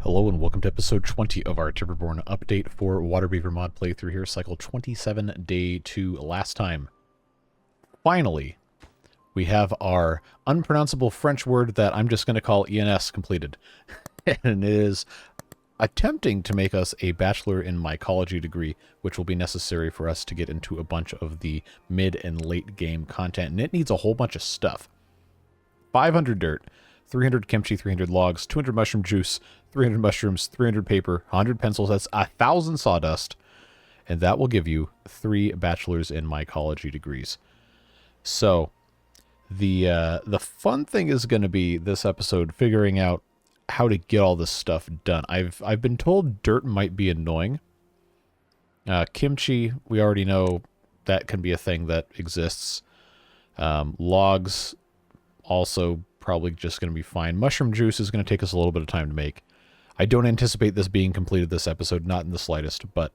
Hello and welcome to episode 20 of our Timberborn update for Waterbeaver mod playthrough here, cycle 27, day 2. Last time, finally, we have our unpronounceable French word that I'm just going to call ENS completed. And it is attempting to make us a bachelor in mycology degree, which will be necessary for us to get into a bunch of the mid and late game content. And it needs a whole bunch of stuff. 500 dirt, 300 kimchi, 300 logs, 200 mushroom juice, 300 mushrooms, 300 paper, 100 pencils. That's 1,000 sawdust. And that will give you 3 bachelors in mycology degrees. So the fun thing is going to be this episode figuring out how to get all this stuff done. I've been told dirt might be annoying. Kimchi, we already know that can be a thing that exists. Logs, also probably just going to be fine. Mushroom juice is going to take us a little bit of time to make. I don't anticipate this being completed this episode, not in the slightest, but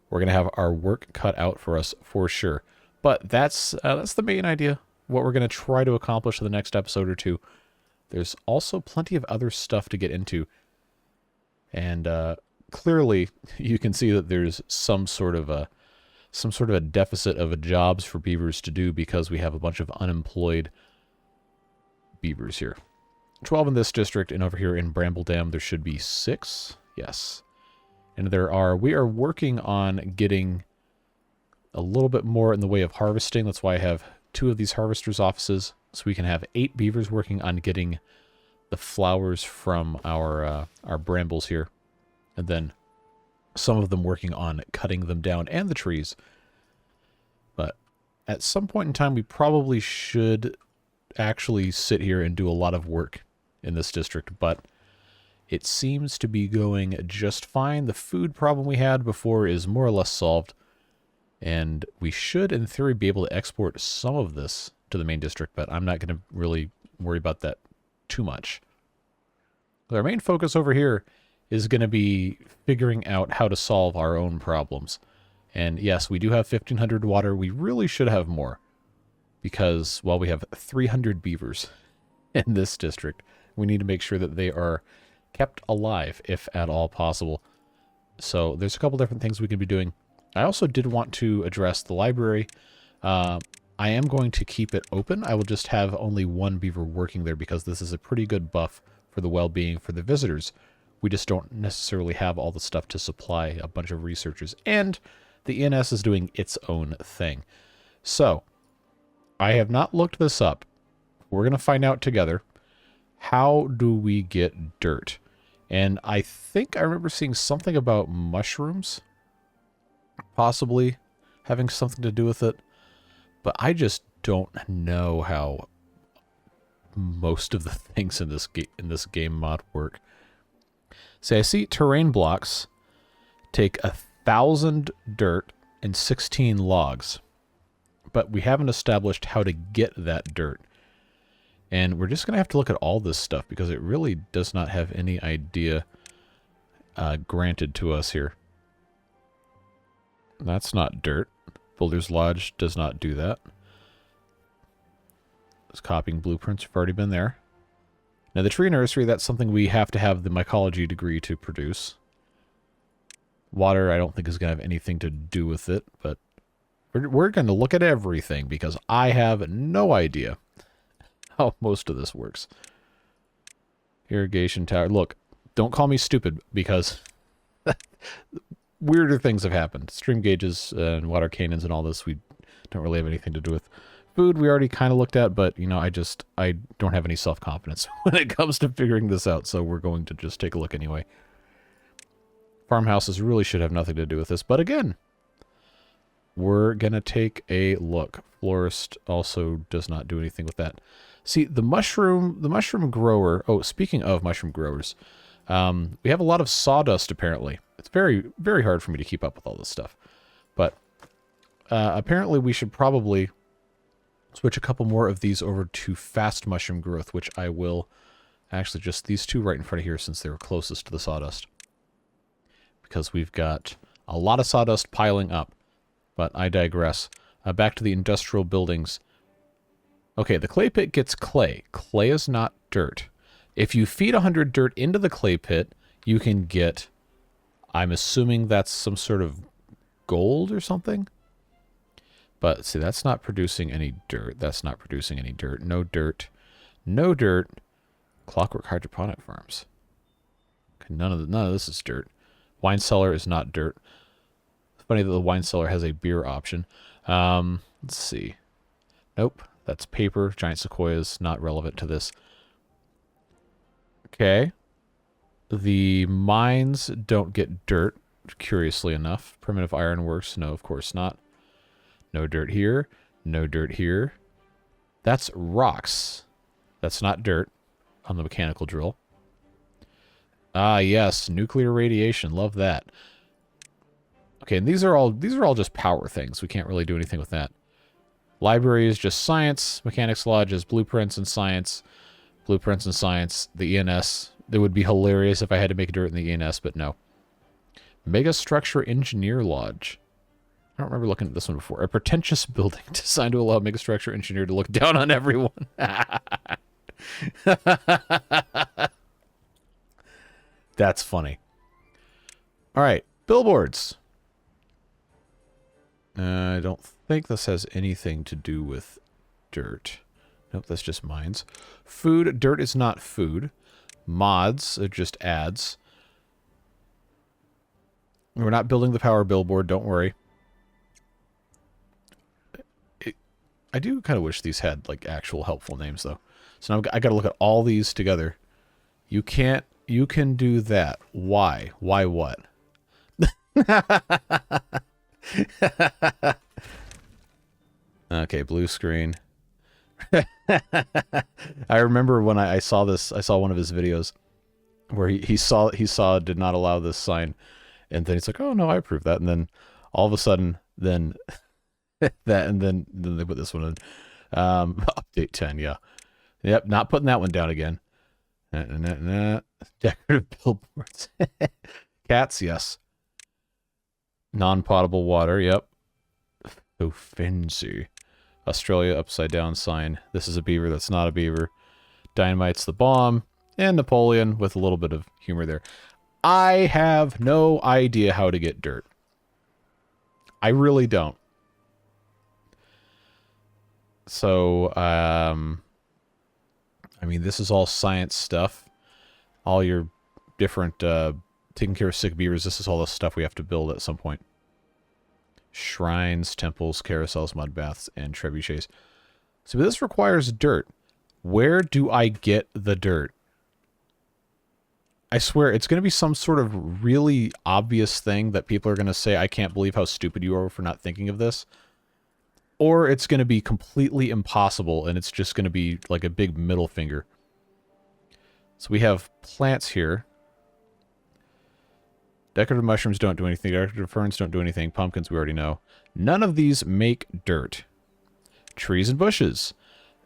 we're going to have our work cut out for us for sure. But that's the main idea, what we're going to try to accomplish in the next episode or two. There's also plenty of other stuff to get into. And clearly you can see that there's some sort of a deficit of jobs for beavers to do because we have a bunch of unemployed beavers here. 12 in this district, and over here in Bramble Dam there should be 6. Yes. And we are working on getting a little bit more in the way of harvesting. That's why I have 2 of these harvesters' offices, so we can have 8 beavers working on getting the flowers from our brambles here, and then some of them working on cutting them down and the trees. But at some point in time we probably should actually sit here and do a lot of work in this district, but it seems to be going just fine. The food problem we had before is more or less solved, and we should in theory be able to export some of this to the main district, but I'm not going to really worry about that too much. Our main focus over here is going to be figuring out how to solve our own problems. And yes, we do have 1,500 water. We really should have more, because while we have 300 beavers in this district, we need to make sure that they are kept alive, if at all possible. So there's a couple different things we can be doing. I also did want to address the library. I am going to keep it open. I will just have only 1 beaver working there because this is a pretty good buff for the well-being for the visitors. We just don't necessarily have all the stuff to supply a bunch of researchers. And the ENS is doing its own thing. So I have not looked this up. We're going to find out together. How do we get dirt? And I think I remember seeing something about mushrooms possibly having something to do with it, but I just don't know how most of the things in this game mod work. Say, I see terrain blocks take 1,000 dirt and 16 logs, but we haven't established how to get that dirt. And we're just going to have to look at all this stuff because it really does not have any idea granted to us here. That's not dirt. Builder's Lodge does not do that. It's copying blueprints. We've already been there. Now the tree nursery, that's something we have to have the mycology degree to produce. Water, I don't think is going to have anything to do with it, but we're going to look at everything because I have no idea how most of this works. Irrigation tower. Look, don't call me stupid because weirder things have happened. Stream gauges and water cannons and all this we don't really have anything to do with. Food we already kind of looked at, but you know, I don't have any self-confidence when it comes to figuring this out, so we're going to just take a look anyway. Farmhouses really should have nothing to do with this, but again, we're gonna take a look. Florist also does not do anything with that. See, the mushroom grower... Oh, speaking of mushroom growers, we have a lot of sawdust, apparently. It's very, very hard for me to keep up with all this stuff. But apparently we should probably switch a couple more of these over to fast mushroom growth, which I will... Actually, just these 2 right in front of here since they were closest to the sawdust. Because we've got a lot of sawdust piling up. But I digress. Back to the industrial buildings. Okay, the clay pit gets clay. Clay is not dirt. If you feed 100 dirt into the clay pit, you can get, I'm assuming that's some sort of gold or something. But see, that's not producing any dirt. That's not producing any dirt. No dirt. No dirt. Clockwork hydroponic farms. Okay, none of this is dirt. Wine cellar is not dirt. It's funny that the wine cellar has a beer option. Let's see. Nope. That's paper. Giant sequoias. Not relevant to this. Okay. The mines don't get dirt, curiously enough. Primitive ironworks. No, of course not. No dirt here. No dirt here. That's rocks. That's not dirt on the mechanical drill. Ah, yes. Nuclear radiation. Love that. Okay, and these are all just power things. We can't really do anything with that. Library is just science. Mechanics Lodge is blueprints and science. Blueprints and science. The ENS. It would be hilarious if I had to make dirt in the ENS, but no. Mega Structure Engineer Lodge. I don't remember looking at this one before. A pretentious building designed to allow Mega Structure Engineer to look down on everyone. That's funny. All right, billboards. I don't think this has anything to do with dirt. Nope, that's just mines. Food. Dirt is not food. Mods are just ads. We're not building the power billboard, don't worry. I do kind of wish these had, like, actual helpful names, though. So now I got to look at all these together. You can't... You can do that. Why? Why what? Okay, blue screen. I remember when I saw this, I saw one of his videos where he saw did not allow this sign, and then he's like, oh no, I approve that, and then all of a sudden, then then they put this one in. Update 10, yeah. Yep, not putting that one down again. Decorative billboards. Cats, yes. Non-potable water, yep. So fancy. Australia upside down sign. This is a beaver, that's not a beaver. Dynamite's the bomb. And Napoleon with a little bit of humor there. I have no idea how to get dirt. I really don't. So, I mean, this is all science stuff. All your different, taking care of sick beavers, this is all the stuff we have to build at some point. Shrines, temples, carousels, mud baths, and trebuchets. So this requires dirt. Where do I get the dirt? I swear, it's going to be some sort of really obvious thing that people are going to say, I can't believe how stupid you are for not thinking of this. Or it's going to be completely impossible, and it's just going to be like a big middle finger. So we have plants here. Decorative mushrooms don't do anything. Decorative ferns don't do anything. Pumpkins, we already know. None of these make dirt. Trees and bushes.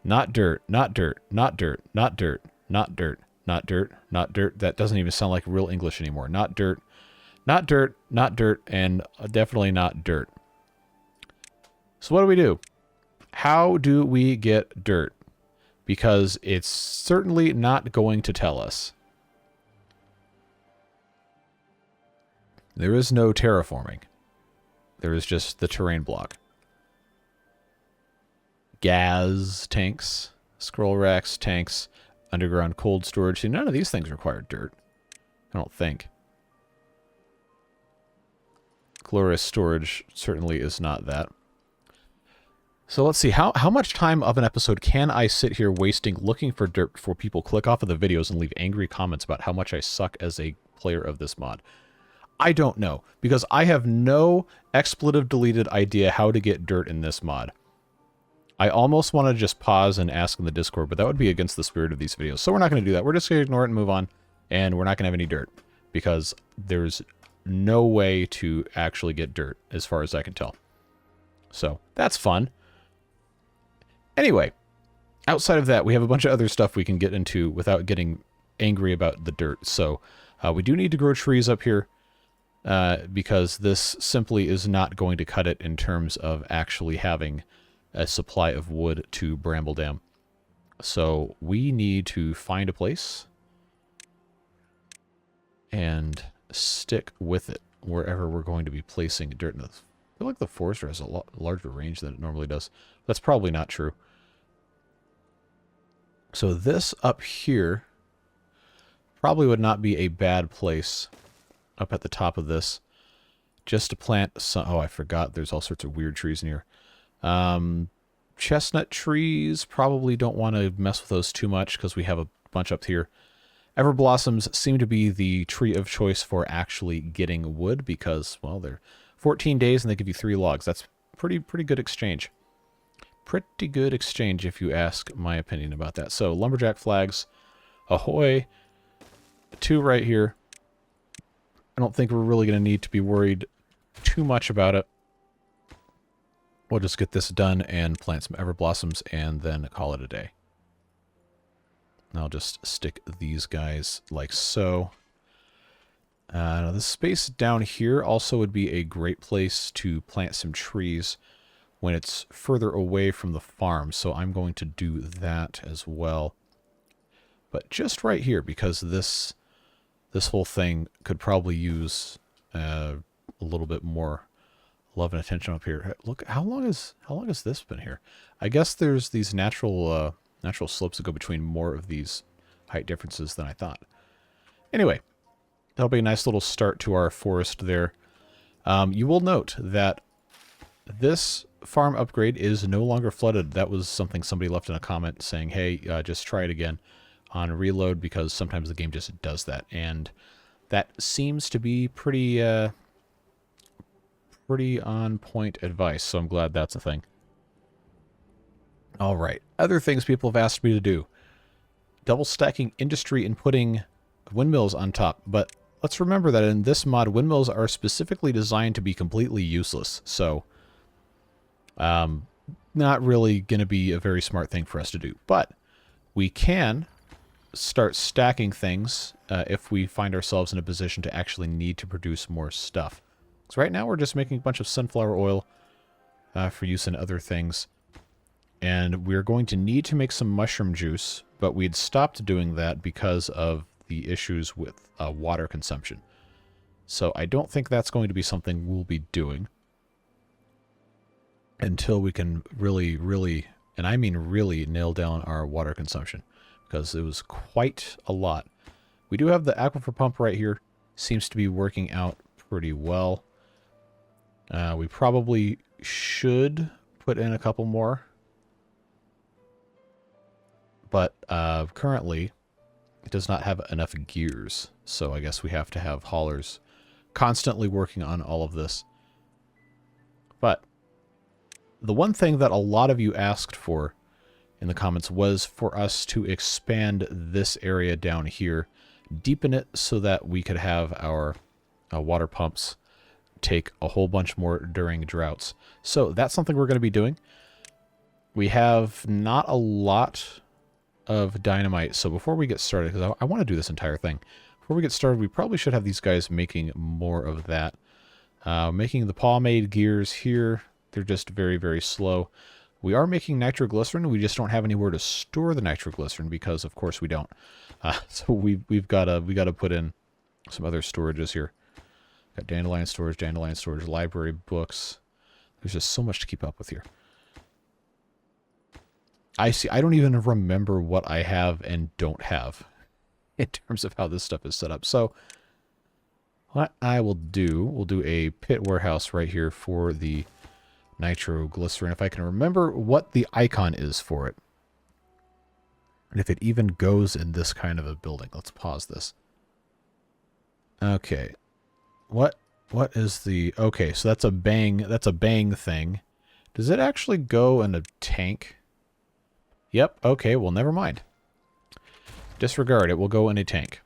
Not dirt, not dirt, not dirt, not dirt, not dirt, not dirt, not dirt. That doesn't even sound like real English anymore. Not dirt, not dirt, not dirt, and definitely not dirt. So what do? How do we get dirt? Because it's certainly not going to tell us. There is no terraforming. There is just the terrain block. Gas tanks, scroll racks, tanks, underground cold storage. See, none of these things require dirt. I don't think. Glorious storage certainly is not that. So let's see, how much time of an episode can I sit here wasting looking for dirt before people click off of the videos and leave angry comments about how much I suck as a player of this mod? I don't know, because I have no expletive deleted idea how to get dirt in this mod. I almost want to just pause and ask in the Discord, but that would be against the spirit of these videos. So we're not going to do that. We're just going to ignore it and move on, and we're not going to have any dirt, because there's no way to actually get dirt, as far as I can tell. So, that's fun. Anyway, outside of that, we have a bunch of other stuff we can get into without getting angry about the dirt. So, we do need to grow trees up here, because this simply is not going to cut it in terms of actually having a supply of wood to Bramble Dam. So, we need to find a place. and stick with it wherever we're going to be placing dirt. I feel like the forester has a lot larger range than it normally does. That's probably not true. So this up here probably would not be a bad place up at the top of this just to plant some... Oh, I forgot there's all sorts of weird trees in here. Chestnut trees, probably don't want to mess with those too much because we have a bunch up here. Everblossoms seem to be the tree of choice for actually getting wood because, well, they're 14 days and they give you 3 logs. That's pretty good exchange. Pretty good exchange if you ask my opinion about that. So, lumberjack flags, ahoy, 2 right here. I don't think we're really going to need to be worried too much about it. We'll just get this done and plant some everblossoms and then call it a day. And I'll just stick these guys like so. The space down here also would be a great place to plant some trees when it's further away from the farm. So I'm going to do that as well. But just right here, because this whole thing could probably use a little bit more love and attention up here. Look, how long has this been here? I guess there's these natural slopes that go between more of these height differences than I thought. Anyway, that'll be a nice little start to our forest there. You will note that this farm upgrade is no longer flooded. That was something somebody left in a comment saying, hey, just try it again on reload because sometimes the game just does that. And that seems to be pretty on point advice, so I'm glad that's a thing. All right, other things people have asked me to do. Double stacking industry and putting windmills on top, but let's remember that in this mod, windmills are specifically designed to be completely useless, so not really going to be a very smart thing for us to do. But we can start stacking things if we find ourselves in a position to actually need to produce more stuff. So right now we're just making a bunch of sunflower oil for use in other things. And we're going to need to make some mushroom juice, but we'd stopped doing that because of the issues with water consumption. So I don't think that's going to be something we'll be doing until we can really, and I mean really, nail down our water consumption, because it was quite a lot. We do have the aquifer pump right here. Seems to be working out pretty well. We probably should put in a couple more. But currently, it does not have enough gears. So I guess we have to have haulers constantly working on all of this. But the one thing that a lot of you asked for in the comments was for us to expand this area down here, deepen it so that we could have our water pumps take a whole bunch more during droughts. So that's something we're going to be doing. We have not a lot of dynamite, so before we get started, because I want to do this entire thing, before we get started, we probably should have these guys making more of that. Making the pomade gears here, they're just very slow. We are making nitroglycerin, we just don't have anywhere to store the nitroglycerin because of course we don't. So we've got to put in some other storages here. Got dandelion storage, library, books. There's just so much to keep up with here. I don't even remember what I have and don't have in terms of how this stuff is set up. So what I will do, we'll do a pit warehouse right here for the nitroglycerin. If I can remember what the icon is for it. And if it even goes in this kind of a building. Let's pause this. Okay. What is the... Okay, so that's a bang thing. Does it actually go in a tank? Yep, okay, well, never mind. Disregard, it will go in a tank.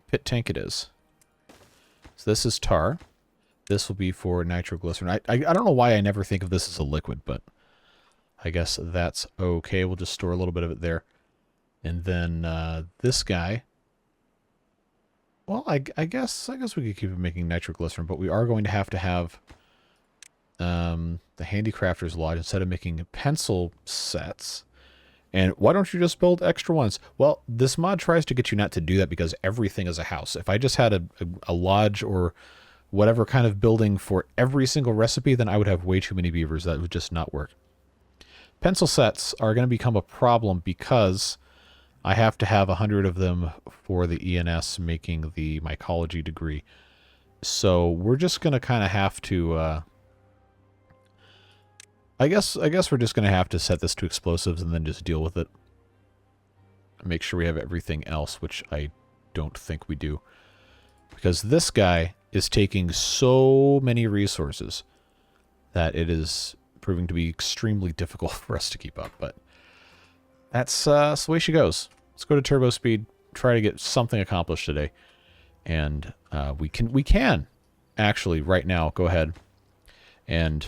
Pit tank it is. So this is tar. This will be for nitroglycerin. I don't know why I never think of this as a liquid, but I guess that's okay. We'll just store a little bit of it there. And then this guy... Well, I guess we could keep making nitroglycerin, but we are going to have the Handicrafter's Lodge. Instead of making pencil sets, And why don't you just build extra ones? Well, this mod tries to get you not to do that because everything is a house. If I just had a lodge or whatever kind of building for every single recipe, then I would have way too many beavers. That would just not work. Pencil sets are going to become a problem because I have to have 100 of them for the ENS making the mycology degree. So we're just going to kind of have to... I guess we're just going to have to set this to explosives and then just deal with it. Make sure we have everything else, which I don't think we do. Because this guy is taking so many resources that it is proving to be extremely difficult for us to keep up. But that's the way she goes. Let's go to turbo speed, try to get something accomplished today. And we can actually right now go ahead and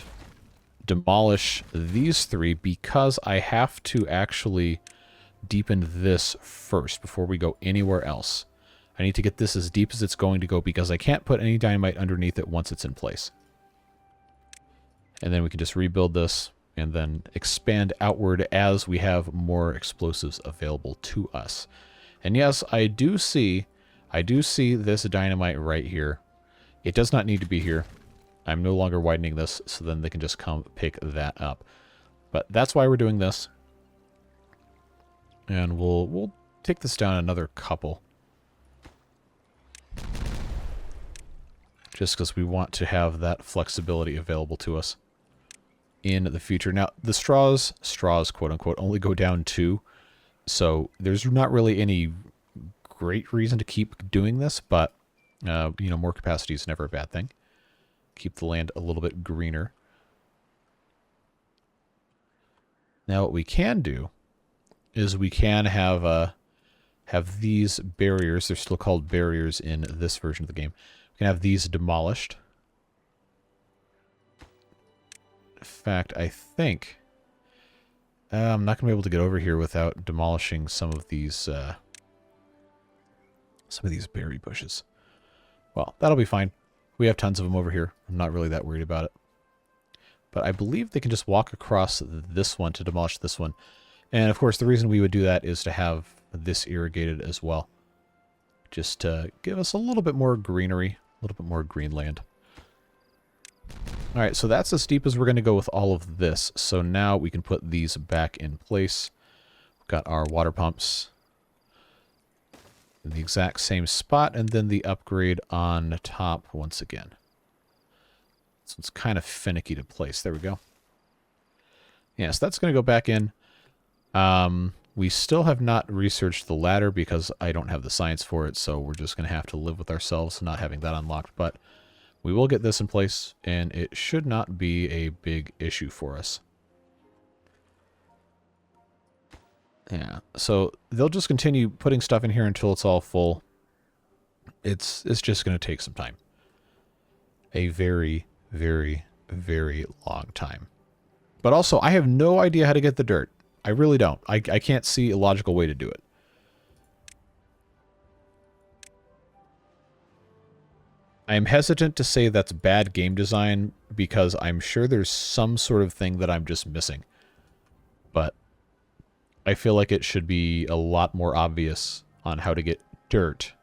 demolish these 3 because I have to actually deepen this first before we go anywhere else. I need to get this as deep as it's going to go because I can't put any dynamite underneath it once it's in place. And then we can just rebuild this and then expand outward as we have more explosives available to us. And yes, I do see this dynamite right here. It does not need to be here. I'm no longer widening this, so then they can just come pick that up. But that's why we're doing this. And we'll take this down another couple. Just because we want to have that flexibility available to us in the future. Now, the straws, quote unquote, only go down 2. So there's not really any great reason to keep doing this, but, you know, more capacity is never a bad thing. Keep the land a little bit greener. Now what we can do is we can have these barriers. They're still called barriers in this version of the game. We can have these demolished. In fact, I think I'm not going to be able to get over here without demolishing some of these berry bushes. Well, that'll be fine. We have tons of them over here. I'm not really that worried about it. But I believe they can just walk across this one to demolish this one. And of course, the reason we would do that is to have this irrigated as well. Just to give us a little bit more greenery, a little bit more green land. Alright, so that's as deep as we're going to go with all of this. So now we can put these back in place. We've got our water pumps in the exact same spot, and then the upgrade on top once again. So it's kind of finicky to place. There we go. Yeah, so that's going to go back in. We still have not researched the ladder because I don't have the science for it, so we're just going to have to live with ourselves not having that unlocked. But we will get this in place, and it should not be a big issue for us. Yeah, so they'll just continue putting stuff in here until it's all full. It's just going to take some time. A very, very, very long time. But also, I have no idea how to get the dirt. I really don't. I can't see a logical way to do it. I am hesitant to say that's bad game design because I'm sure there's some sort of thing that I'm just missing. But I feel like it should be a lot more obvious on how to get dirt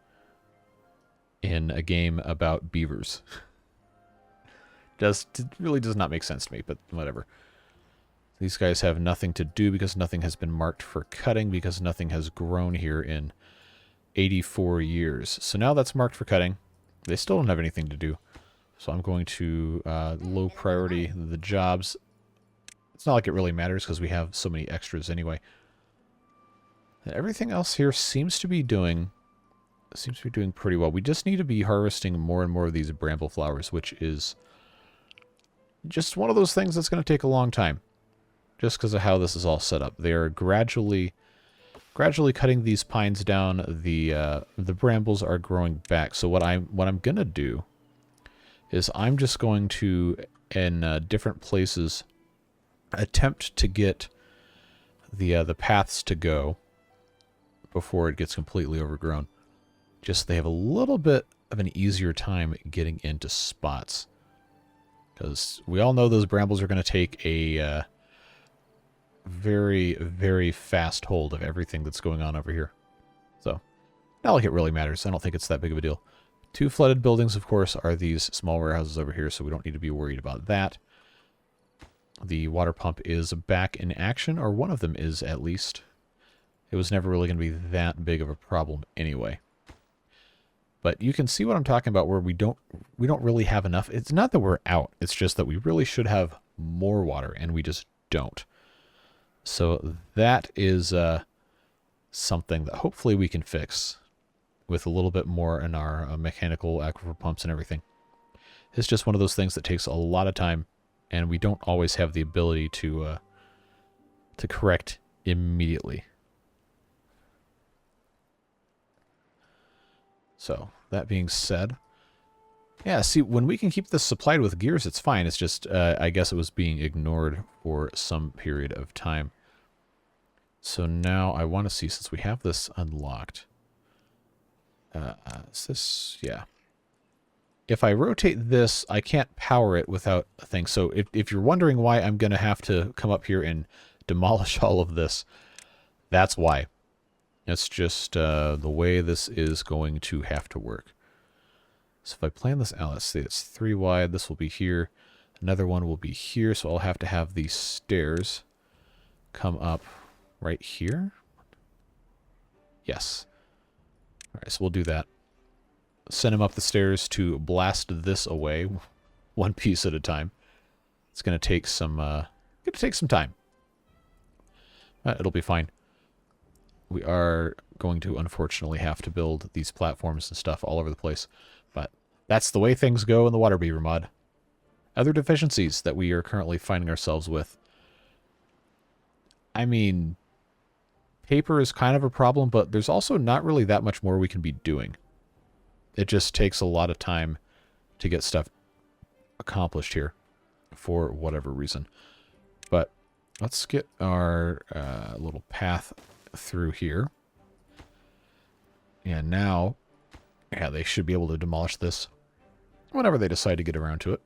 in a game about beavers. It really does not make sense to me, but whatever. These guys have nothing to do because nothing has been marked for cutting because nothing has grown here in 84 years. So now that's marked for cutting. They still don't have anything to do. So I'm going to low priority the jobs. It's not like it really matters because we have so many extras anyway. And everything else here seems to be doing pretty well. We just need to be harvesting more and more of these bramble flowers, which is just one of those things that's going to take a long time. Just because of how this is all set up. They are gradually cutting these pines down. The brambles are growing back. So what I'm gonna do is I'm just going to, in different places, attempt to get the paths to go before it gets completely overgrown. Just so they have a little bit of an easier time getting into spots. Because we all know those brambles are going to take a very, very fast hold of everything that's going on over here. So, not like it really matters. I don't think it's that big of a deal. 2 flooded buildings, of course, are these small warehouses over here, so we don't need to be worried about that. The water pump is back in action, or one of them is at least. It was never really going to be that big of a problem anyway. But you can see what I'm talking about, where we don't really have enough. It's not that we're out. It's just that we really should have more water, and we just don't. So that is something that hopefully we can fix with a little bit more in our mechanical aquifer pumps and everything. It's just one of those things that takes a lot of time, and we don't always have the ability to correct immediately. So, that being said, yeah, see, when we can keep this supplied with gears, it's fine. It's just, I guess it was being ignored for some period of time. So now I want to see, since we have this unlocked, is this, yeah. If I rotate this, I can't power it without a thing. So if you're wondering why I'm going to have to come up here and demolish all of this, that's why. It's just the way this is going to have to work. So if I plan this out, let's see, it's 3 wide. This will be here. Another one will be here. So I'll have to have these stairs come up right here. Yes. All right, so we'll do that. Send him up the stairs to blast this away, one piece at a time. It's going to take some time. It'll be fine. We are going to, unfortunately, have to build these platforms and stuff all over the place. But that's the way things go in the Water Beaver mod. Other deficiencies that we are currently finding ourselves with. I mean, paper is kind of a problem, but there's also not really that much more we can be doing. It just takes a lot of time to get stuff accomplished here for whatever reason. But let's get our little path through here. And now, yeah, they should be able to demolish this whenever they decide to get around to it.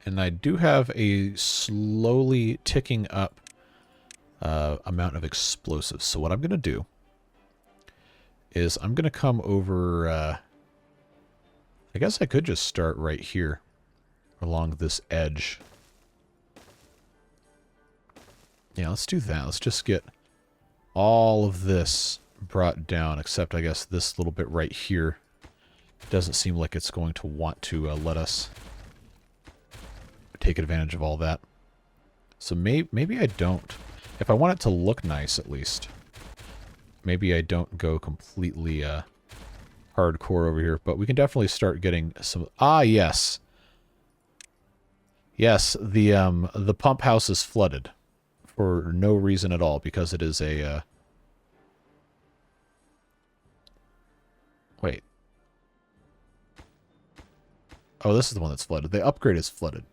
And I do have a slowly ticking up amount of explosives. So what I'm going to do is I'm going to come over, I guess I could just start right here along this edge. Yeah, let's do that. Let's just get all of this brought down, except I guess this little bit right here doesn't seem like it's going to want to let us take advantage of all that. So maybe I don't. If I want it to look nice, at least, maybe I don't go completely hardcore over here. But we can definitely start getting some... Ah, yes. Yes, the pump house is flooded for no reason at all, because it is a... Wait. Oh, this is the one that's flooded. The upgrade is flooded.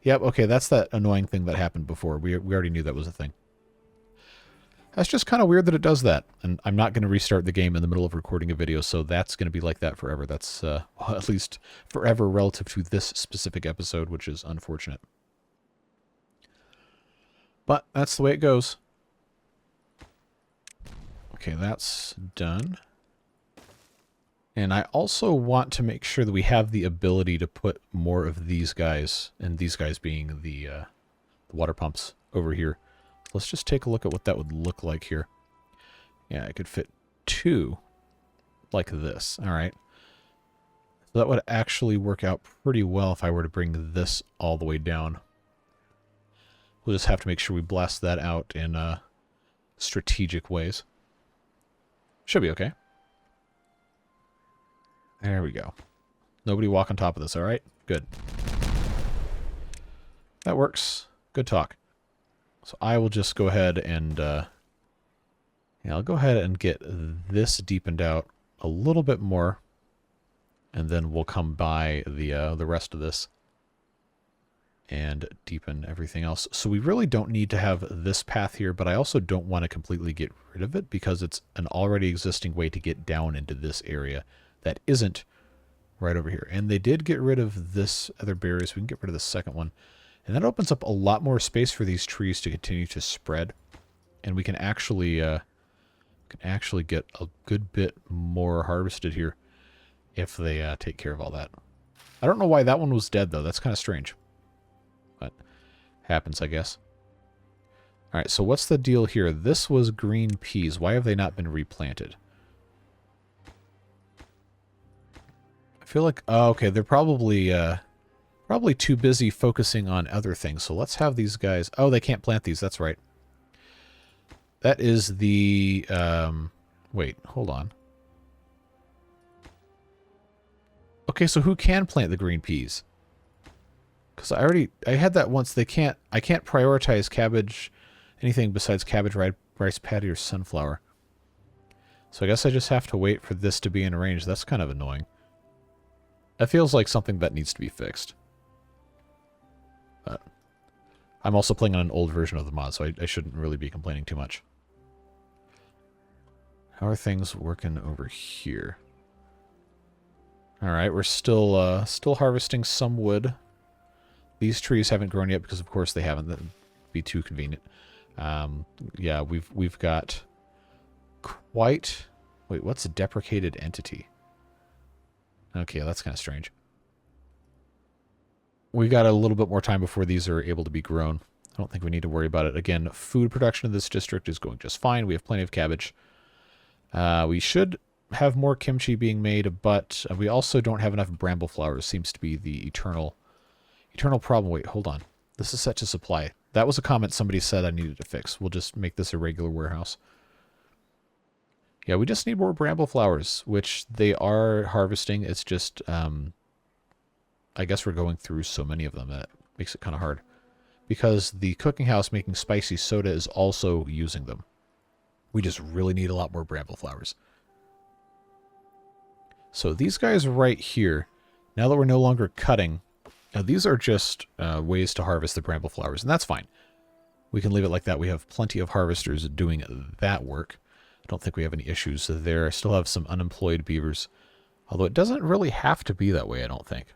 Yep, okay, that's that annoying thing that happened before. We already knew that was a thing. That's just kind of weird that it does that. And I'm not going to restart the game in the middle of recording a video, so that's going to be like that forever. That's, well, at least forever relative to this specific episode, which is unfortunate. But that's the way it goes. Okay, that's done. And I also want to make sure that we have the ability to put more of these guys, and these guys being the water pumps over here. Let's just take a look at what that would look like here. Yeah, I could fit 2 like this. All right. So that would actually work out pretty well if I were to bring this all the way down. We'll just have to make sure we blast that out in strategic ways. Should be okay. There we go. Nobody walk on top of this, all right? Good. That works. Good talk. So I will just go ahead and... yeah, I'll go ahead and get this deepened out a little bit more. And then we'll come by the rest of this and deepen everything else. So we really don't need to have this path here, but I also don't want to completely get rid of it because it's an already existing way to get down into this area that isn't right over here. And they did get rid of this other barrier, so we can get rid of the second one. And that opens up a lot more space for these trees to continue to spread. And we can actually get a good bit more harvested here if they take care of all that. I don't know why that one was dead, though. That's kind of strange. But happens, I guess. All right, so what's the deal here? This was green peas. Why have they not been replanted? I feel like... Oh, okay, they're probably too busy focusing on other things. So let's have these guys... Oh, they can't plant these. That's right. That is the... wait, hold on. Okay, so who can plant the green peas? Because I had that once. I can't prioritize cabbage, anything besides cabbage, rice patty, or sunflower. So I guess I just have to wait for this to be in range. That's kind of annoying. That feels like something that needs to be fixed. But I'm also playing on an old version of the mod, so I shouldn't really be complaining too much. How are things working over here? All right, we're still harvesting some wood. These trees haven't grown yet because, of course, they haven't. That'd be too convenient. Yeah, we've got quite... Wait, what's a deprecated entity? Okay, that's kind of strange. We got a little bit more time before these are able to be grown. I don't think we need to worry about it. Again, food production in this district is going just fine. We have plenty of cabbage. We should have more kimchi being made, but we also don't have enough bramble flowers. Seems to be the eternal problem. Wait, hold on. This is set to supply. That was a comment somebody said I needed to fix. We'll just make this a regular warehouse. Yeah, we just need more bramble flowers, which they are harvesting. It's just, I guess we're going through so many of them that it makes it kind of hard. Because the cooking house making spicy soda is also using them. We just really need a lot more bramble flowers. So these guys right here, now that we're no longer cutting, now these are just ways to harvest the bramble flowers, and that's fine. We can leave it like that. We have plenty of harvesters doing that work. I don't think we have any issues there. I still have some unemployed beavers, although it doesn't really have to be that way, I don't think.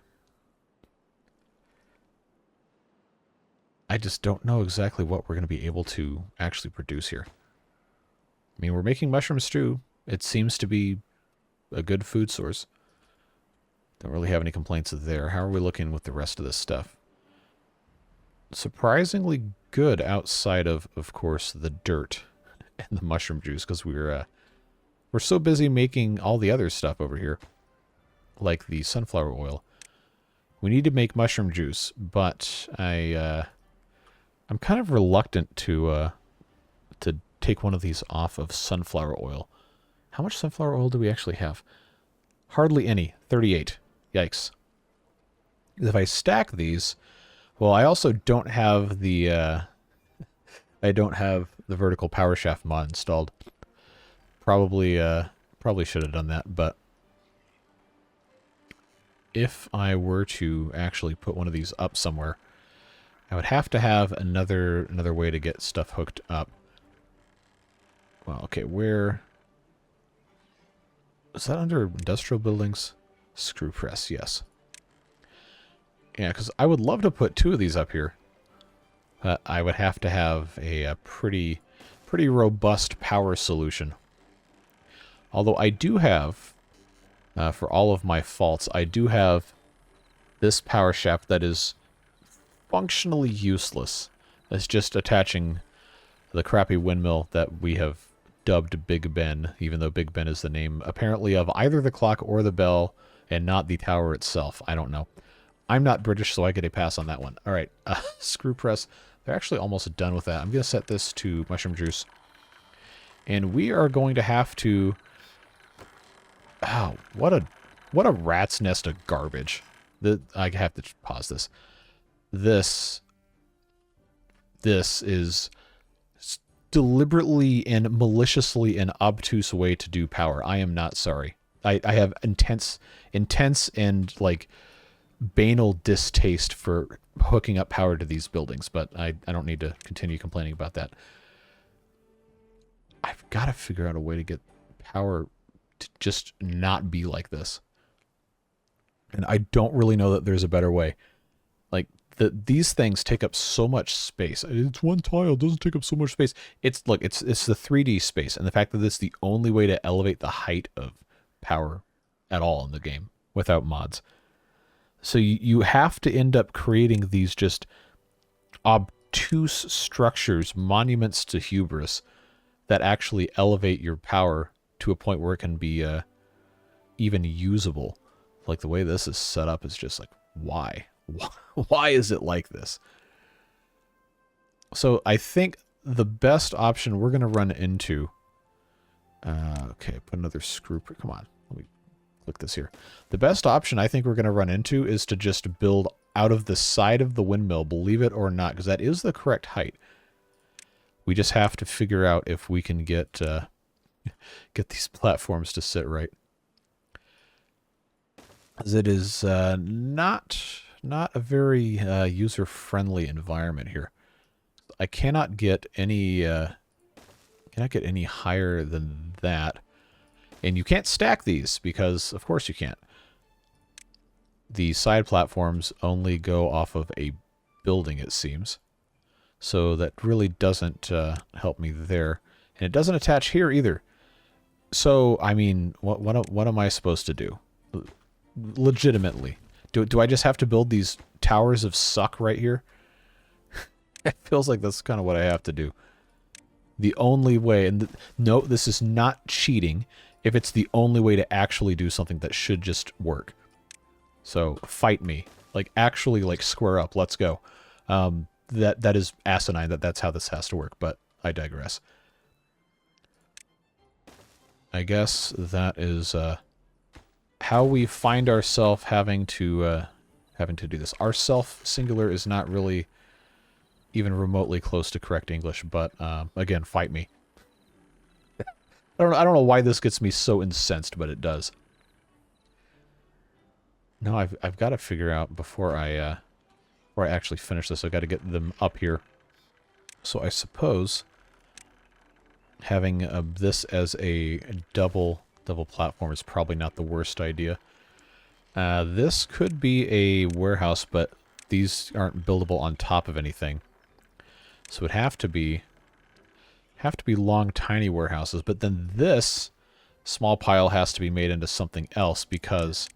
I just don't know exactly what we're going to be able to actually produce here. I mean, we're making mushroom stew. It seems to be a good food source. Don't really have any complaints there. How are we looking with the rest of this stuff? Surprisingly good outside of course, the dirt and the mushroom juice, because we're so busy making all the other stuff over here, like the sunflower oil. We need to make mushroom juice, but I'm kind of reluctant to take one of these off of sunflower oil. How much sunflower oil do we actually have? Hardly any. 38. Yikes. If I stack these, well, I also don't have the I don't have the vertical power shaft mod installed. Probably should have done that, but if I were to actually put one of these up somewhere, I would have to have another way to get stuff hooked up. Well, okay, where is that? Under industrial buildings? Screw press, yes. Yeah, because I would love to put two of these up here. I would have to have a pretty robust power solution. Although I do have, for all of my faults, I do have this power shaft that is functionally useless. It's just attaching the crappy windmill that we have dubbed Big Ben, even though Big Ben is the name apparently of either the clock or the bell and not the tower itself. I don't know. I'm not British, so I get a pass on that one. All right, screw press. They're actually almost done with that. I'm going to set this to mushroom juice. And we are going to have to... Oh, what a rat's nest of garbage. I have to pause this. This is deliberately and maliciously an obtuse way to do power. I am not sorry. I have intense and like banal distaste for hooking up power to these buildings, but I don't need to continue complaining about that. I've got to figure out a way to get power to just not be like this. And I don't really know that there's a better way. Like, these things take up so much space. It's one tile, it doesn't take up so much space. It's, look, it's the 3D space, and the fact that it's the only way to elevate the height of power at all in the game without mods. So you have to end up creating these just obtuse structures, monuments to hubris, that actually elevate your power to a point where it can be even usable. Like, the way this is set up is just like, why? Why is it like this? So I think the best option we're going to run into... okay, put another screw... Come on, let me click this here. The best option I think we're going to run into is to just build out of the side of the windmill, believe it or not, because that is the correct height. We just have to figure out if we can get get these platforms to sit right. As it is not a very user-friendly environment here. I cannot get any higher than that. And you can't stack these because, of course, you can't. The side platforms only go off of a building, it seems. So that really doesn't help me there. And it doesn't attach here either. So, I mean, what am I supposed to do? Legitimately. Do I just have to build these towers of suck right here? It feels like that's kind of what I have to do. The only way, and no, this is not cheating, if it's the only way to actually do something that should just work. So, fight me. Like, actually, like, square up. Let's go. That is asinine that that's how this has to work, but I digress. I guess that is how we find ourselves having to do this. Our self singular is not really even remotely close to correct English, but again, fight me. I don't know why this gets me so incensed, but it does. No, I've got to figure out before I actually finish this. I've got to get them up here. So I suppose having this as a double platform is probably not the worst idea. This could be a warehouse, but these aren't buildable on top of anything. So it'd have to be long, tiny warehouses. But then this small pile has to be made into something else because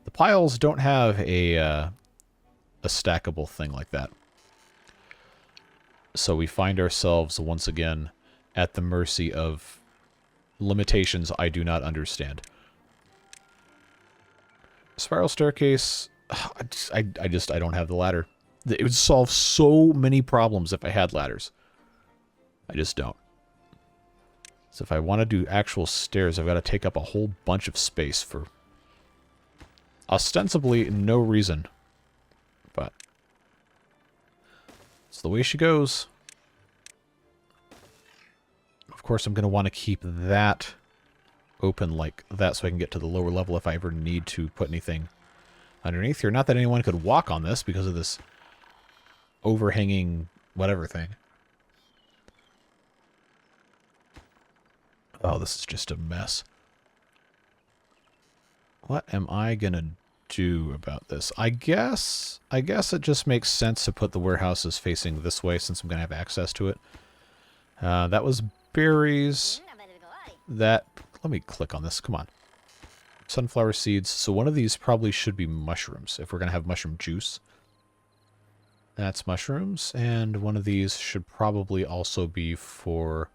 the piles don't have a stackable thing like that. So we find ourselves once again at the mercy of limitations I do not understand. Spiral staircase, I don't have the ladder. It would solve so many problems if I had ladders. I just don't. So if I want to do actual stairs, I've got to take up a whole bunch of space for ostensibly no reason. But it's the way she goes. Of course, I'm going to want to keep that open like that so I can get to the lower level if I ever need to put anything underneath here. Not that anyone could walk on this because of this overhanging whatever thing. Oh, this is just a mess. What am I going to do about this? I guess it just makes sense to put the warehouses facing this way since I'm going to have access to it. That was berries. Let me click on this. Come on. Sunflower seeds. So one of these probably should be mushrooms if we're going to have mushroom juice. That's mushrooms. And one of these should probably also be for...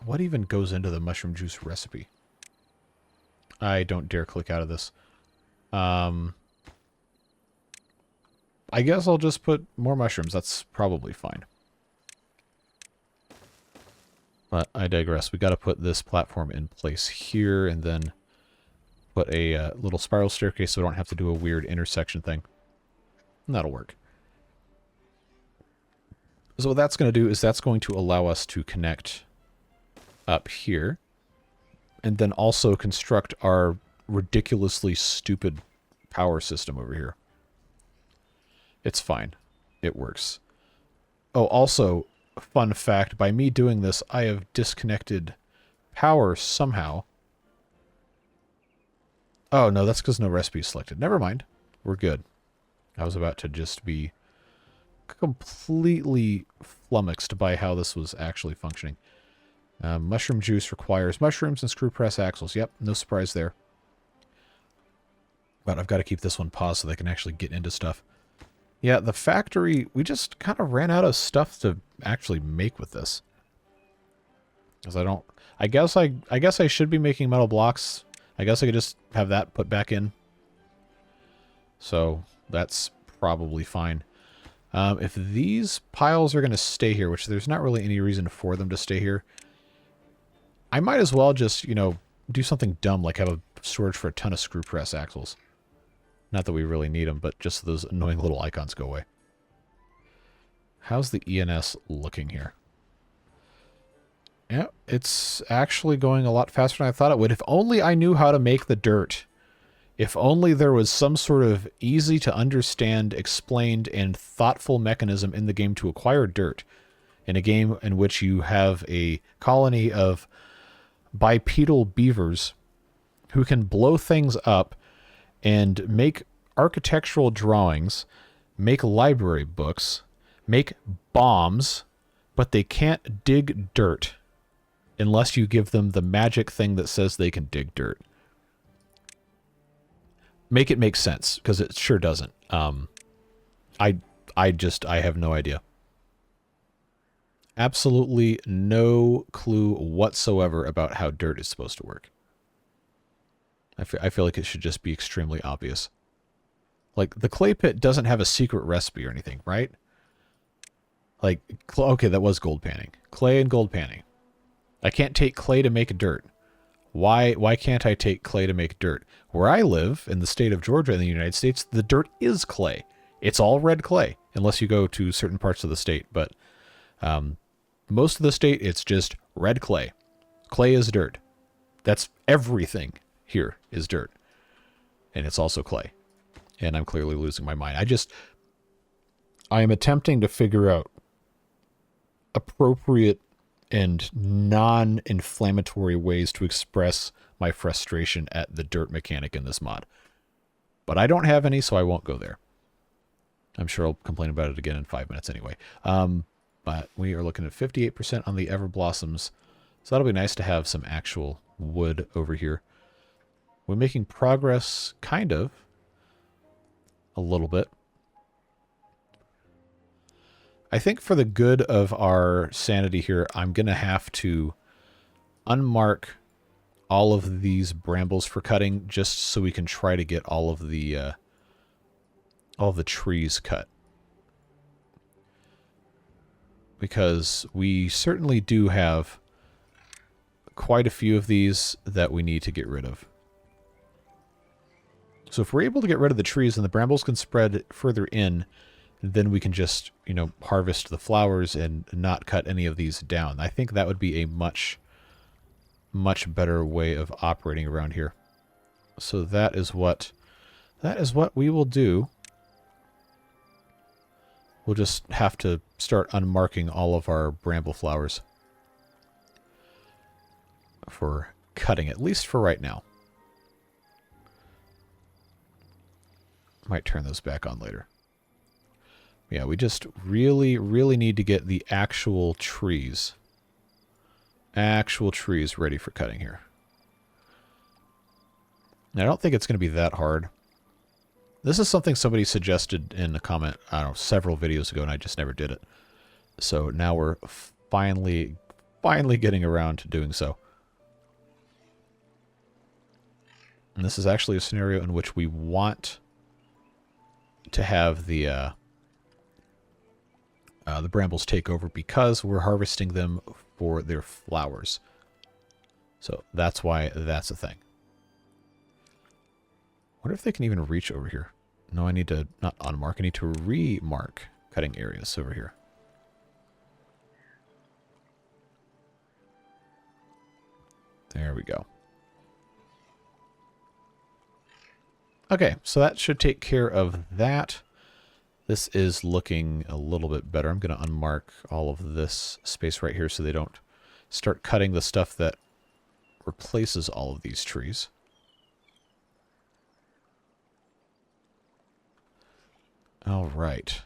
what even goes into the mushroom juice recipe? I don't dare click out of this. I guess I'll just put more mushrooms. That's probably fine. But I digress. We got to put this platform in place here and then put a little spiral staircase so we don't have to do a weird intersection thing. And that'll work. So what that's going to do is that's going to allow us to connect up here and then also construct our ridiculously stupid power system over here. It's fine. It works. Oh, also, fun fact, by me doing this, I have disconnected power somehow Oh, no, that's because no recipe is selected. Never mind. We're good. I was about to just be completely flummoxed by how this was actually functioning. Mushroom juice requires mushrooms and screw press axles. Yep, no surprise there. But I've got to keep this one paused so they can actually get into stuff. Yeah, the factory, we just kind of ran out of stuff to actually make with this. Because I guess I should be making metal blocks. I guess I could just have that put back in. So that's probably fine. If these piles are going to stay here, which there's not really any reason for them to stay here, I might as well just, you know, do something dumb like have a storage for a ton of screw press axles. Not that we really need them, but just so those annoying little icons go away. How's the ENS looking here? Yeah, it's actually going a lot faster than I thought it would. If only I knew how to make the dirt. If only there was some sort of easy to understand, explained, and thoughtful mechanism in the game to acquire dirt. In a game in which you have a colony of bipedal beavers who can blow things up and make architectural drawings, make library books, make bombs, but they can't dig dirt unless you give them the magic thing that says they can dig dirt. Make it make sense, because it sure doesn't. I have no idea. Absolutely no clue whatsoever about how dirt is supposed to work. I feel like it should just be extremely obvious. Like, the clay pit doesn't have a secret recipe or anything, right? Like, okay, that was gold panning. Clay and gold panning. I can't take clay to make dirt. Why can't I take clay to make dirt? Where I live, in the state of Georgia in the United States, the dirt is clay. It's all red clay, unless you go to certain parts of the state. But most of the state, it's just red clay. Clay is dirt. That's everything here is dirt. And it's also clay. And I'm clearly losing my mind. I am attempting to figure out appropriate and non-inflammatory ways to express my frustration at the dirt mechanic in this mod. But I don't have any, so I won't go there. I'm sure I'll complain about it again in 5 minutes anyway. But we are looking at 58% on the Everblossoms, so that'll be nice to have some actual wood over here. We're making progress, kind of, a little bit. I think for the good of our sanity here, I'm going to have to unmark all of these brambles for cutting just so we can try to get all of the trees cut. Because we certainly do have quite a few of these that we need to get rid of. So if we're able to get rid of the trees and the brambles can spread further in, then we can just, you know, harvest the flowers and not cut any of these down. I think that would be a much better way of operating around here. So that is what we will do. We'll just have to start unmarking all of our bramble flowers for cutting, at least for right now. Might turn those back on later. Yeah, we just really need to get the actual trees ready for cutting here. And I don't think it's going to be that hard. This is something somebody suggested in a comment, I don't know, several videos ago, and I just never did it. So now we're finally getting around to doing so. And this is actually a scenario in which we want to have the brambles take over because we're harvesting them for their flowers. So that's why that's a thing. Wonder if they can even reach over here. No, I need to not unmark. I need to remark cutting areas over here. There we go. Okay, so that should take care of that. This is looking a little bit better. I'm going to unmark all of this space right here so they don't start cutting the stuff that replaces all of these trees. All right.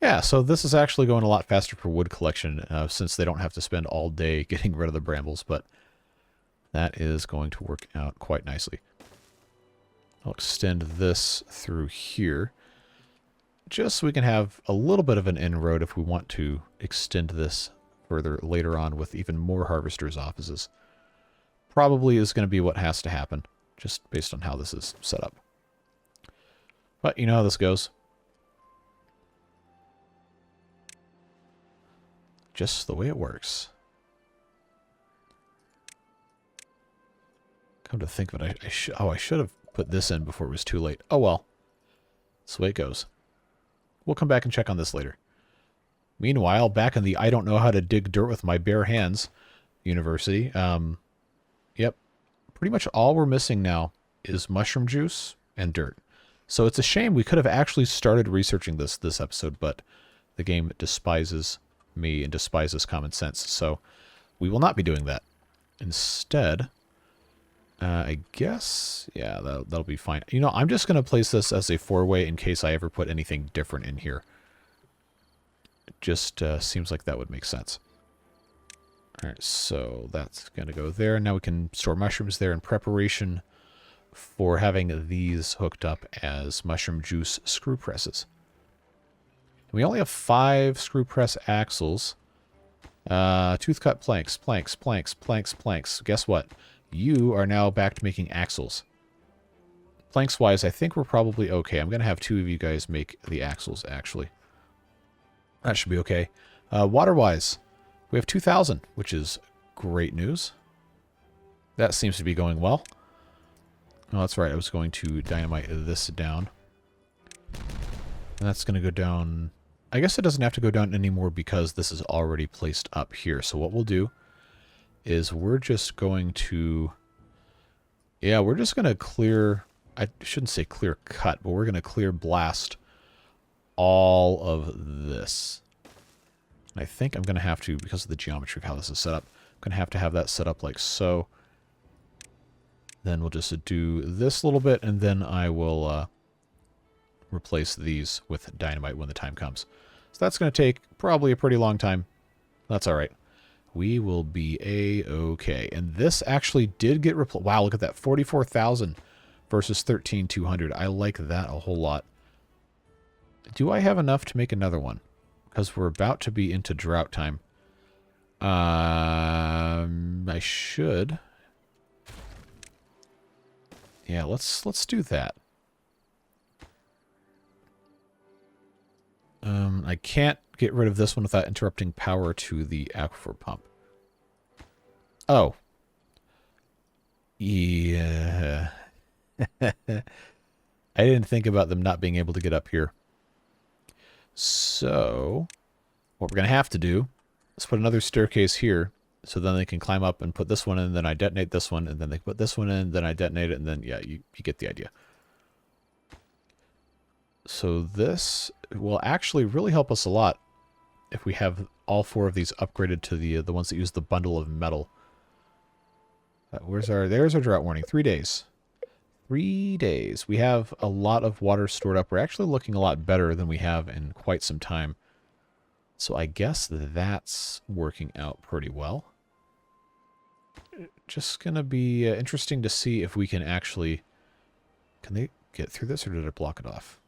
Yeah, so this is actually going a lot faster for wood collection since they don't have to spend all day getting rid of the brambles, but that is going to work out quite nicely. I'll extend this through here just so we can have a little bit of an inroad if we want to extend this further later on with even more harvesters' offices. Probably is going to be what has to happen, just based on how this is set up. But you know how this goes. Just the way it works. Come to think of it, I should have put this in before it was too late. Oh well. That's the way it goes. We'll come back and check on this later. Meanwhile, back in the I don't know how to dig dirt with my bare hands university, yep, pretty much all we're missing now is mushroom juice and dirt. So it's a shame we could have actually started researching this episode, but the game despises me and despises common sense, so we will not be doing that. Instead, I guess, yeah, that'll be fine. You know, I'm just going to place this as a 4-way in case I ever put anything different in here. It just seems like that would make sense. Alright, so that's going to go there. Now we can store mushrooms there in preparation for having these hooked up as mushroom juice screw presses. We only have 5 screw press axles. Tooth cut planks. Guess what? You are now back to making axles. Planks-wise, I think we're probably okay. I'm going to have 2 of you guys make the axles, actually. That should be okay. Water-wise, we have 2,000, which is great news. That seems to be going well. Oh, that's right. I was going to dynamite this down. And that's going to go down... I guess it doesn't have to go down anymore because this is already placed up here. So what we'll do is we're just going to... Yeah, we're just going to clear... I shouldn't say clear cut, but we're going to clear blast all of this. And I think I'm going to have to, because of the geometry of how this is set up, I'm going to have that set up like so. Then we'll just do this little bit, and then I will replace these with dynamite when the time comes. So that's going to take probably a pretty long time. That's all right. We will be A-okay. And this actually did get replaced. Wow, look at that. 44,000 versus 13,200. I like that a whole lot. Do I have enough to make another one? Because we're about to be into drought time. I should. Yeah, let's do that. I can't get rid of this one without interrupting power to the aquifer pump. Oh. Yeah. I didn't think about them not being able to get up here. So, what we're going to have to do is put another staircase here, so then they can climb up and put this one in, and then I detonate this one, and then they put this one in, then I detonate it, and then, yeah, you get the idea. So this will actually really help us a lot if we have all 4 of these upgraded to the ones that use the bundle of metal. There's our drought warning. 3 days. 3 days. We have a lot of water stored up. We're actually looking a lot better than we have in quite some time. So I guess that's working out pretty well. Just going to be interesting to see if we can actually... Can they get through this, or did I block it off?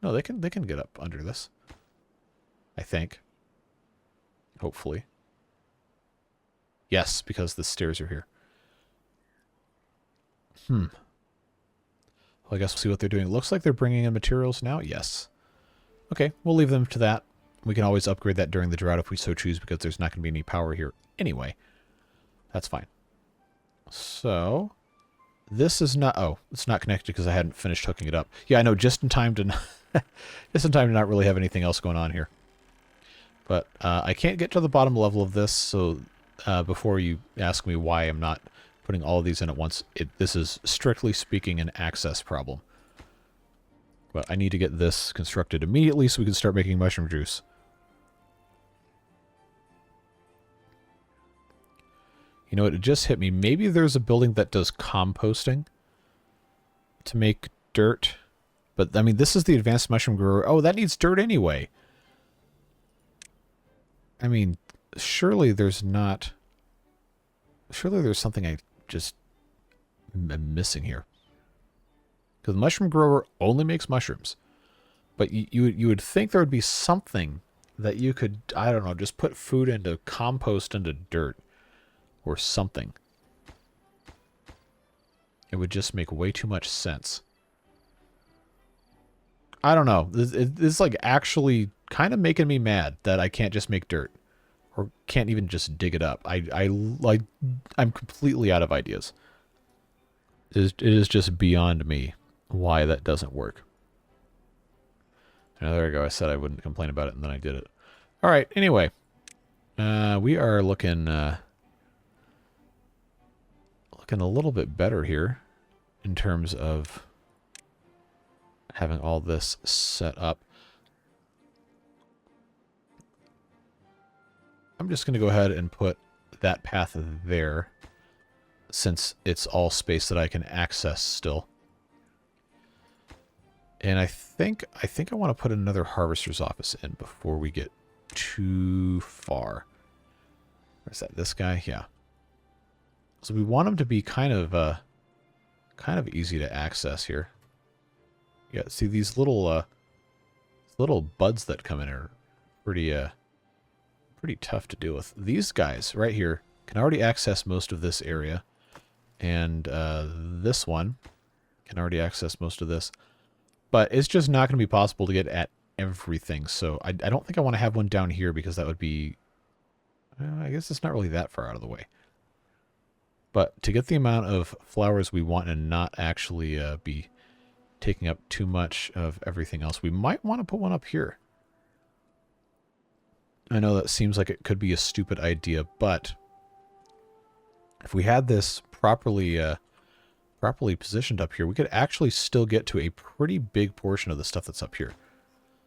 No, they can get up under this. I think. Hopefully. Yes, because the stairs are here. Well, I guess we'll see what they're doing. It looks like they're bringing in materials now. Yes. Okay, we'll leave them to that. We can always upgrade that during the drought if we so choose, because there's not going to be any power here anyway. That's fine. So, this is not... Oh, it's not connected because I hadn't finished hooking it up. Yeah, I know, just in time to... just in time to not really have anything else going on here. But I can't get to the bottom level of this, so before you ask me why I'm not putting all of these in at once, this is strictly speaking an access problem. But I need to get this constructed immediately so we can start making mushroom juice. You know what, it just hit me. Maybe there's a building that does composting to make dirt. But, I mean, this is the advanced mushroom grower. Oh, that needs dirt anyway. I mean, surely there's not... Surely there's something I just am missing here. Because the mushroom grower only makes mushrooms. But you would think there would be something that you could, I don't know, just put food into, compost into dirt. Or something. It would just make way too much sense. I don't know. It's like actually kind of making me mad that I can't just make dirt. Or can't even just dig it up. I'm completely out of ideas. It is just beyond me why that doesn't work. Oh, there we go. I said I wouldn't complain about it, and then I did it. All right. Anyway, we are looking a little bit better here in terms of having all this set up. I'm just going to go ahead and put that path there, since it's all space that I can access still. And I think I want to put another harvester's office in before we get too far. Where's that? This guy? Yeah. So we want them to be kind of easy to access here. Yeah. See, these little buds that come in are pretty tough to deal with. These guys right here can already access most of this area, and this one can already access most of this. But it's just not going to be possible to get at everything. So I don't think I want to have one down here, because that would be... I guess it's not really that far out of the way. But to get the amount of flowers we want and not actually be taking up too much of everything else, we might want to put one up here. I know that seems like it could be a stupid idea, but if we had this properly positioned up here, we could actually still get to a pretty big portion of the stuff that's up here.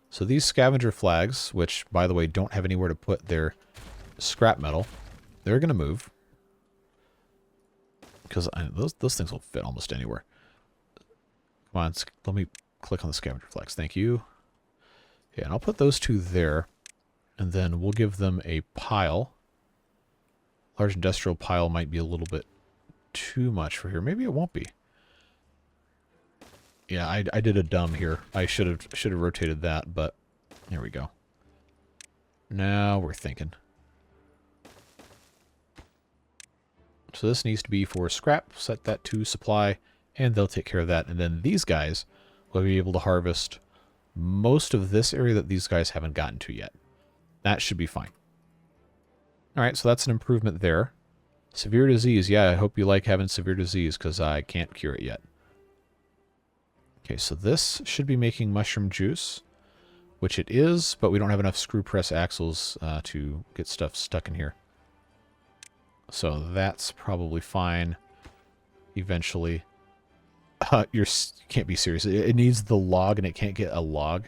So these scavenger flags, which, by the way, don't have anywhere to put their scrap metal, they're going to move. Because those things will fit almost anywhere. Come on, let me click on the scavenger flags. Thank you. Yeah, and I'll put those two there. And then we'll give them a pile. Large industrial pile might be a little bit too much for here. Maybe it won't be. Yeah, I did a dumb here. I should have rotated that, but there we go. Now we're thinking. So this needs to be for scrap. Set that to supply, and they'll take care of that. And then these guys will be able to harvest most of this area that these guys haven't gotten to yet. That should be fine. All right, so that's an improvement there. Severe disease. Yeah, I hope you like having severe disease, because I can't cure it yet. Okay, so this should be making mushroom juice, which it is, but we don't have enough screw press axles to get stuff stuck in here. So that's probably fine eventually. You can't be serious. It needs the log, and it can't get a log.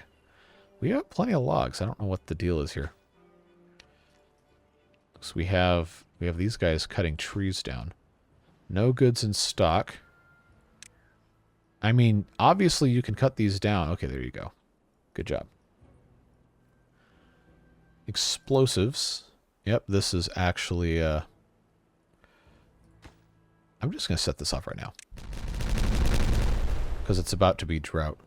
We have plenty of logs. I don't know what the deal is here. So we have these guys cutting trees down. No goods in stock. I mean, obviously you can cut these down. Okay, there you go. Good job. Explosives. Yep, this is actually... I'm just going to set this off right now, because it's about to be drought.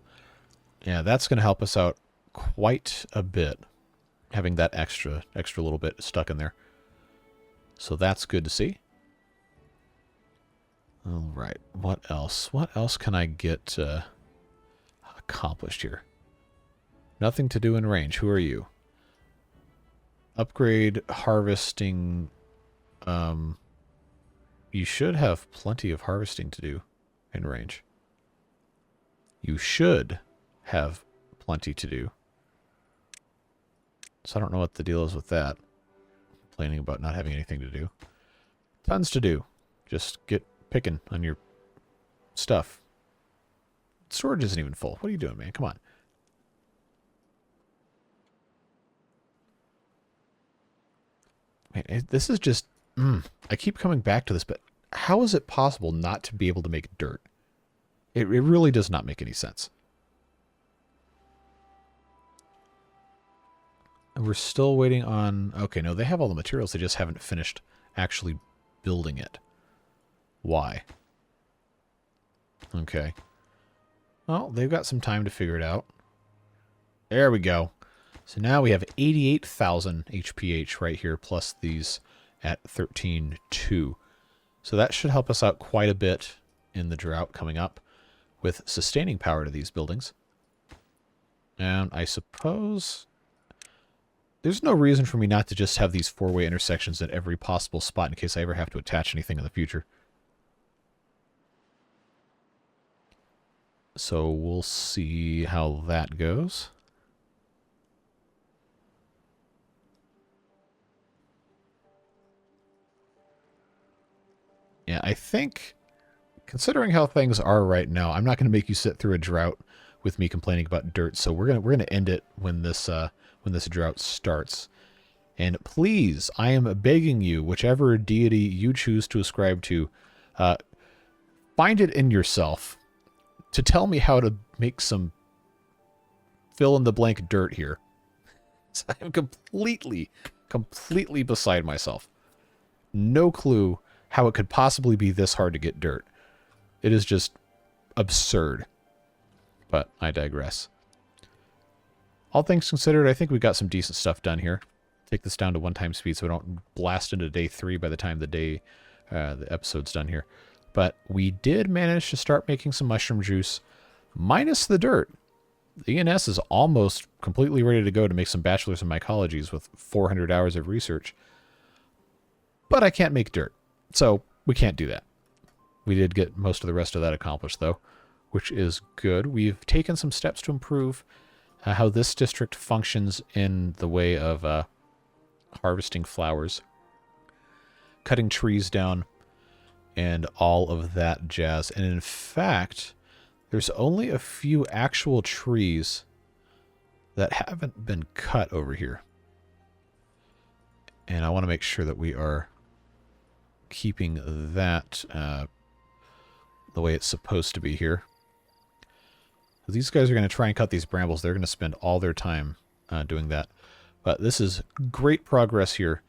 Yeah, that's going to help us out quite a bit, having that extra little bit stuck in there. So that's good to see. All right, what else? What else can I get accomplished here? Nothing to do in range. Who are you? Upgrade harvesting. You should have plenty of harvesting to do in range. You should have plenty to do. So I don't know what the deal is with that. Complaining about not having anything to do. Tons to do. Just get picking on your stuff. Storage isn't even full. What are you doing, man? Come on. Man, this is just... I keep coming back to this, but how is it possible not to be able to make dirt? It really does not make any sense. We're still waiting on... Okay, no, they have all the materials. They just haven't finished actually building it. Why? Okay. Well, they've got some time to figure it out. There we go. So now we have 88,000 HPH right here, plus these at 13.2. So that should help us out quite a bit in the drought coming up with sustaining power to these buildings. And I suppose there's no reason for me not to just have these four-way intersections at every possible spot in case I ever have to attach anything in the future. So we'll see how that goes. Yeah, I think, considering how things are right now, I'm not going to make you sit through a drought with me complaining about dirt. So we're gonna end it when this drought starts. And please, I am begging you, whichever deity you choose to ascribe to, find it in yourself to tell me how to make some fill-in-the-blank dirt here. So I'm completely beside myself. No clue how it could possibly be this hard to get dirt. It is just absurd. But I digress. All things considered, I think we got some decent stuff done here. Take this down to 1x speed so we don't blast into day 3 by the time the episode's done here. But we did manage to start making some mushroom juice, minus the dirt. The ENS is almost completely ready to go to make some bachelor's in mycologies with 400 hours of research. But I can't make dirt, so we can't do that. We did get most of the rest of that accomplished, though, which is good. We've taken some steps to improve how this district functions in the way of harvesting flowers, cutting trees down, and all of that jazz. And in fact, there's only a few actual trees that haven't been cut over here. And I want to make sure that we are keeping that the way it's supposed to be here. These guys are going to try and cut these brambles. They're going to spend all their time doing that. But this is great progress here.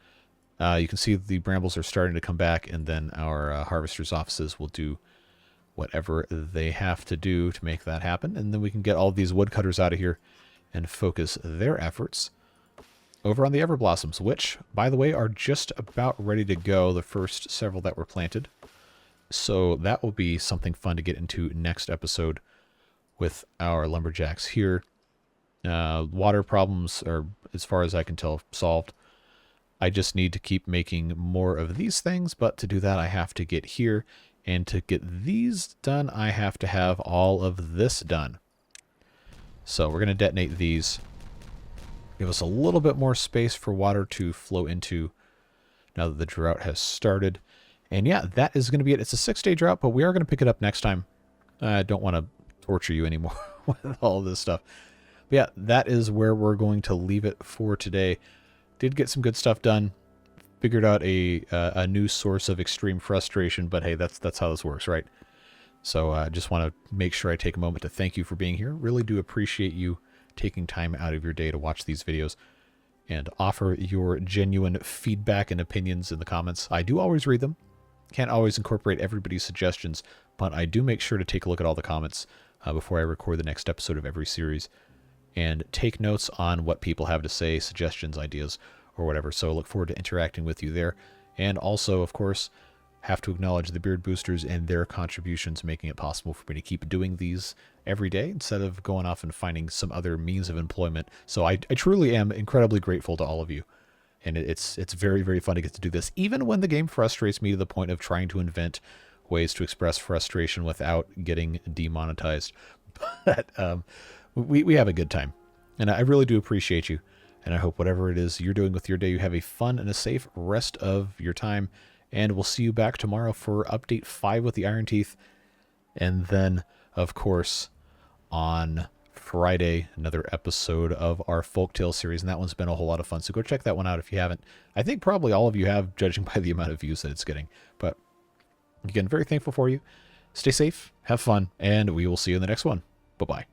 You can see the brambles are starting to come back, and then our harvesters' offices will do whatever they have to do to make that happen. And then we can get all these woodcutters out of here and focus their efforts over on the Everblossoms, which, by the way, are just about ready to go, the first several that were planted. So that will be something fun to get into next episode with our lumberjacks here. Water problems are, as far as I can tell, solved. I just need to keep making more of these things, but to do that I have to get here, and to get these done I have to have all of this done. So we're going to detonate these. Give us a little bit more space for water to flow into now that the drought has started. And yeah, that is going to be it. It's a 6-day drought, but we are going to pick it up next time. I don't want to torture you anymore with all this stuff. But yeah, that is where we're going to leave it for today. Did get some good stuff done. Figured out a new source of extreme frustration, but hey, that's how this works, right? So I just want to make sure I take a moment to thank you for being here. Really do appreciate you taking time out of your day to watch these videos and offer your genuine feedback and opinions in the comments. I do always read them. Can't always incorporate everybody's suggestions, but I do make sure to take a look at all the comments before I record the next episode of every series and take notes on what people have to say, suggestions, ideas, or whatever. So I look forward to interacting with you there. And also, of course, have to acknowledge the Beard Boosters and their contributions, making it possible for me to keep doing these every day instead of going off and finding some other means of employment. So I truly am incredibly grateful to all of you. And it's very, very fun to get to do this, even when the game frustrates me to the point of trying to invent ways to express frustration without getting demonetized. But we have a good time. And I really do appreciate you. And I hope whatever it is you're doing with your day, you have a fun and a safe rest of your time. And we'll see you back tomorrow for update 5 with the Iron Teeth. And then, of course, on Friday, another episode of our Folktale series. And that one's been a whole lot of fun. So go check that one out if you haven't. I think probably all of you have, judging by the amount of views that it's getting. But again, very thankful for you. Stay safe, have fun, and we will see you in the next one. Bye-bye.